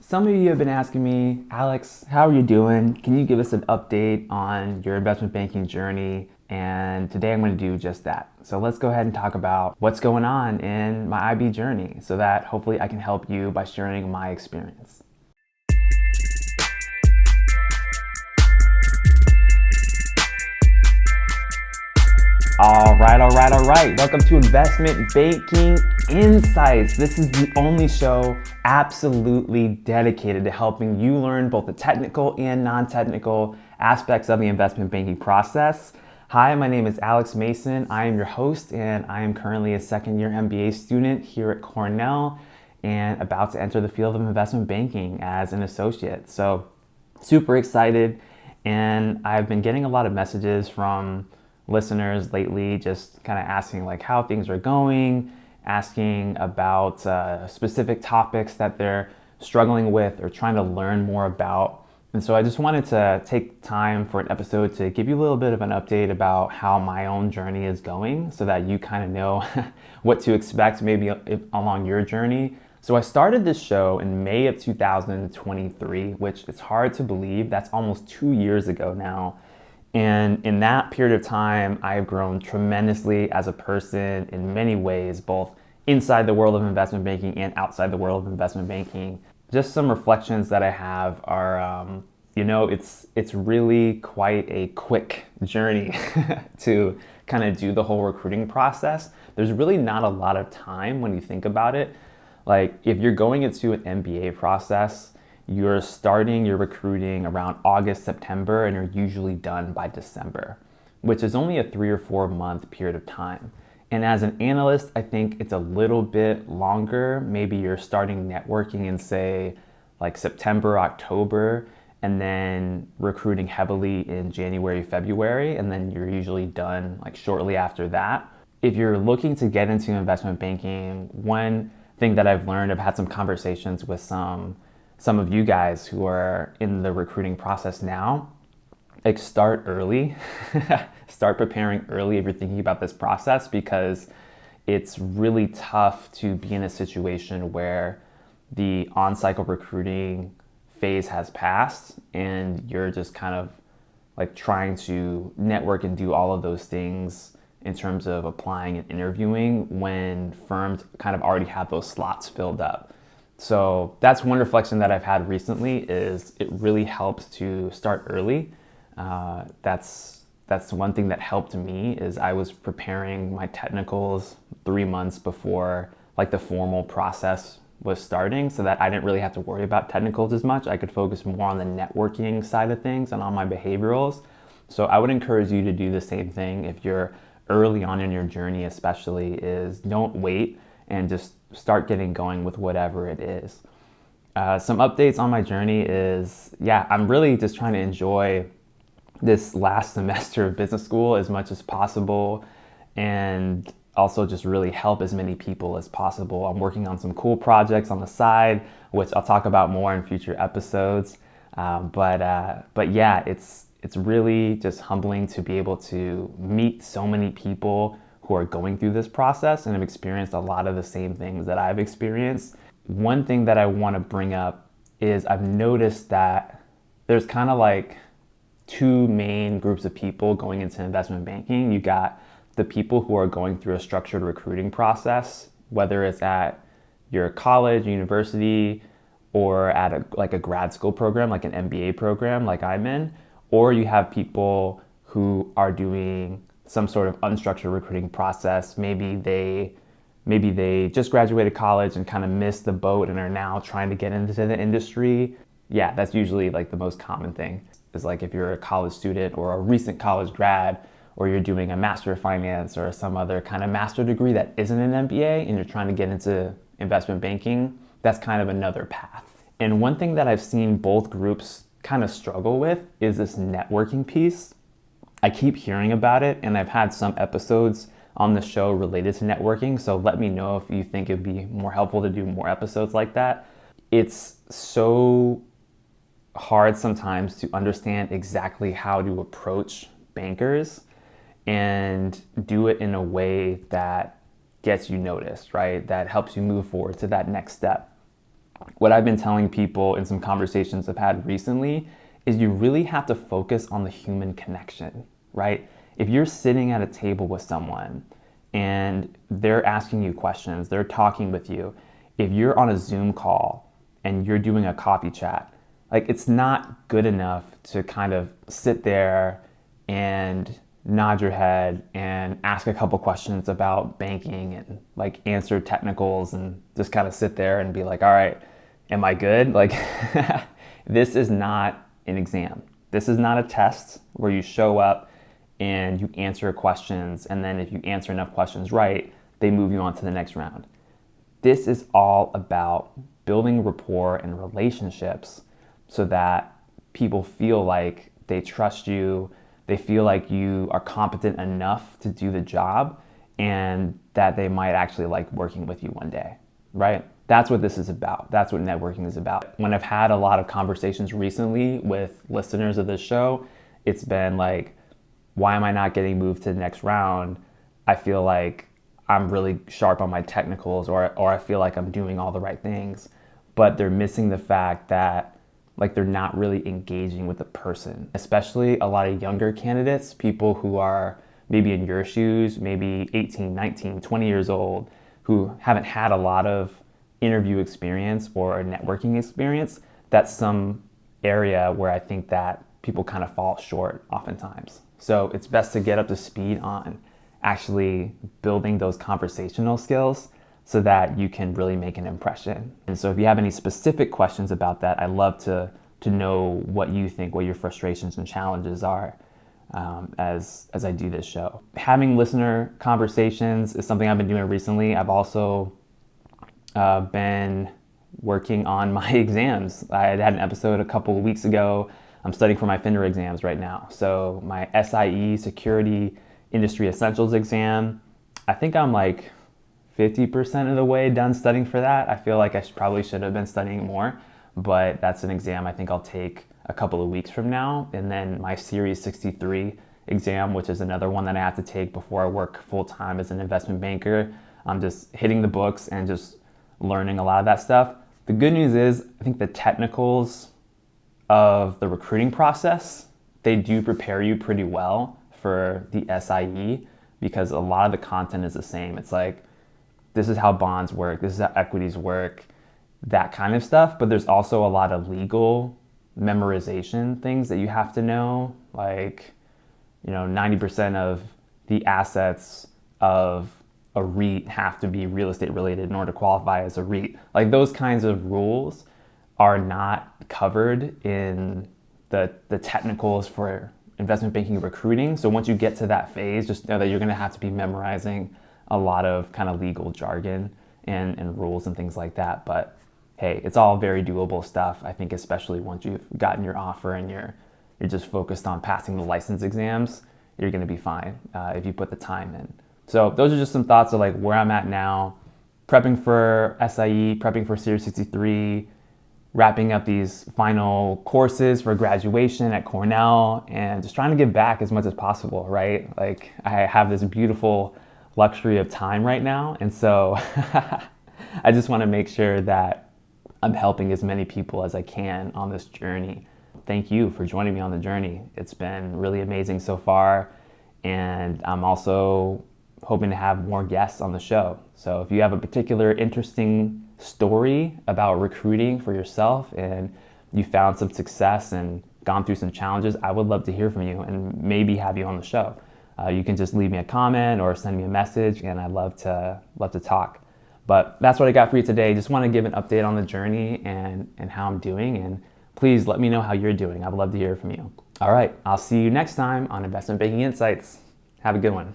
Some of you have been asking me, Alex, how are you doing? Can you give us an update on your investment banking journey? And today I'm going to do just that. So let's go ahead and talk about what's going on in my IB journey so that hopefully I can help you by sharing my experience. All right. Welcome to Investment Banking Insights. This is the only show absolutely dedicated to helping you learn both the technical and non-technical aspects of the investment banking process. Hi, my name is Alex Mason. I am your host, and I am currently a second-year MBA student here at Cornell and about to enter the field of investment banking as an associate. So super excited, and I've been getting a lot of messages from listeners lately just kind of asking like how things are going, asking about specific topics that they're struggling with or trying to learn more about. And so I just wanted to take time for an episode to give you a little bit of an update about how my own journey is going so that you kind of know what to expect maybe along your journey. So I started this show in May of 2023, which it's hard to believe. That's almost 2 years ago now. And in that period of time, I've grown tremendously as a person in many ways, both inside the world of investment banking and outside the world of investment banking. Just some reflections that I have are, it's really quite a quick journey to kind of do the whole recruiting process. There's really not a lot of time when you think about it. Like if you're going into an MBA process, you're starting your recruiting around August, September, and you're usually done by December, which is only a 3 or 4 month period of time. And as an analyst, I think it's a little bit longer. Maybe you're starting networking in say like September, October, and then recruiting heavily in January, February, and then you're usually done like shortly after that. If you're looking to get into investment banking, one thing that I've learned, I've had some conversations with some of you guys who are in the recruiting process now, like start early, start preparing early if you're thinking about this process, because it's really tough to be in a situation where the on-cycle recruiting phase has passed and you're just kind of like trying to network and do all of those things in terms of applying and interviewing when firms kind of already have those slots filled up. So that's one reflection that I've had recently is it really helps to start early. That's one thing that helped me is I was preparing my technicals 3 months before like the formal process was starting so that I didn't really have to worry about technicals as much. I could focus more on the networking side of things and on my behaviorals. So I would encourage you to do the same thing if you're early on in your journey, especially, is don't wait and just start getting going with whatever it is. Some updates on my journey is, I'm really just trying to enjoy this last semester of business school as much as possible and also just really help as many people as possible. I'm working on some cool projects on the side, which I'll talk about more in future episodes. But it's really just humbling to be able to meet so many people who are going through this process and have experienced a lot of the same things that I've experienced. One thing that I want to bring up is I've noticed that there's kind of like two main groups of people going into investment banking. You got the people who are going through a structured recruiting process, whether it's at your college, university, or at a grad school program, like an MBA program like I'm in, or you have people who are doing some sort of unstructured recruiting process. Maybe they just graduated college and kind of missed the boat and are now trying to get into the industry. Yeah, that's usually like the most common thing. Is like if you're a college student or a recent college grad, or you're doing a master of finance or some other kind of master degree that isn't an MBA and you're trying to get into investment banking, that's kind of another path. And one thing that I've seen both groups kind of struggle with is this networking piece. I keep hearing about it, and I've had some episodes on the show related to networking, so let me know if you think it'd be more helpful to do more episodes like that. It's so hard sometimes to understand exactly how to approach bankers and do it in a way that gets you noticed, right? That helps you move forward to that next step. what I've been telling people in some conversations I've had recently is you really have to focus on the human connection, right? If you're sitting at a table with someone and they're asking you questions, they're talking with you, if you're on a Zoom call and you're doing a coffee chat, like it's not good enough to kind of sit there and nod your head and ask a couple questions about banking and like answer technicals and just kind of sit there and be like, all right, am I good? Like, this is not an exam. This is not a test where you show up and you answer questions, and then if you answer enough questions right, they move you on to the next round. This is all about building rapport and relationships so that people feel like they trust you, they feel like you are competent enough to do the job, and that they might actually like working with you one day, right? That's what this is about. That's what networking is about. When I've had a lot of conversations recently with listeners of this show, it's been like, why am I not getting moved to the next round? I feel like I'm really sharp on my technicals, or I feel like I'm doing all the right things, but they're missing the fact that like they're not really engaging with the person, especially a lot of younger candidates, people who are maybe in your shoes, maybe 18, 19, 20 years old, who haven't had a lot of interview experience or networking experience. That's some area where I think that people kind of fall short oftentimes. So it's best to get up to speed on actually building those conversational skills so that you can really make an impression. And so if you have any specific questions about that, I'd love to know what you think, what your frustrations and challenges are as I do this show. Having listener conversations is something I've been doing recently. I've also been working on my exams. I had an episode a couple of weeks ago. I'm studying for my FINRA exams right now. So my SIE Security Industry Essentials exam, I think I'm like 50% of the way done studying for that. I feel like I probably should have been studying more, but that's an exam I think I'll take a couple of weeks from now. And then my Series 63 exam, which is another one that I have to take before I work full-time as an investment banker. I'm just hitting the books and just learning a lot of that stuff. The good news is I think the technicals of the recruiting process, they do prepare you pretty well for the SIE because a lot of the content is the same. It's like, this is how bonds work, this is how equities work, that kind of stuff. But there's also a lot of legal memorization things that you have to know. Like, 90% of the assets of a REIT have to be real estate related in order to qualify as a REIT. Like, those kinds of rules are not covered in the technicals for investment banking recruiting. So once you get to that phase, just know that you're going to have to be memorizing a lot of kind of legal jargon and rules and things like that. But hey, it's all very doable stuff. I think especially once you've gotten your offer and you're just focused on passing the license exams, you're going to be fine if you put the time in. So those are just some thoughts of like where I'm at now, prepping for SIE, prepping for Series 63, wrapping up these final courses for graduation at Cornell, and just trying to give back as much as possible, right? Like, I have this beautiful luxury of time right now, and so I just want to make sure that I'm helping as many people as I can on this journey. Thank you for joining me on the journey. It's been really amazing so far, and I'm also hoping to have more guests on the show. So if you have a particular interesting story about recruiting for yourself and you found some success and gone through some challenges, I would love to hear from you and maybe have you on the show. You can just leave me a comment or send me a message, and I'd love to talk. But that's what I got for you today. Just want to give an update on the journey and how I'm doing, and please let me know how you're doing. I would love to hear from you. All right, I'll see you next time on Investment Banking Insights. Have a good one.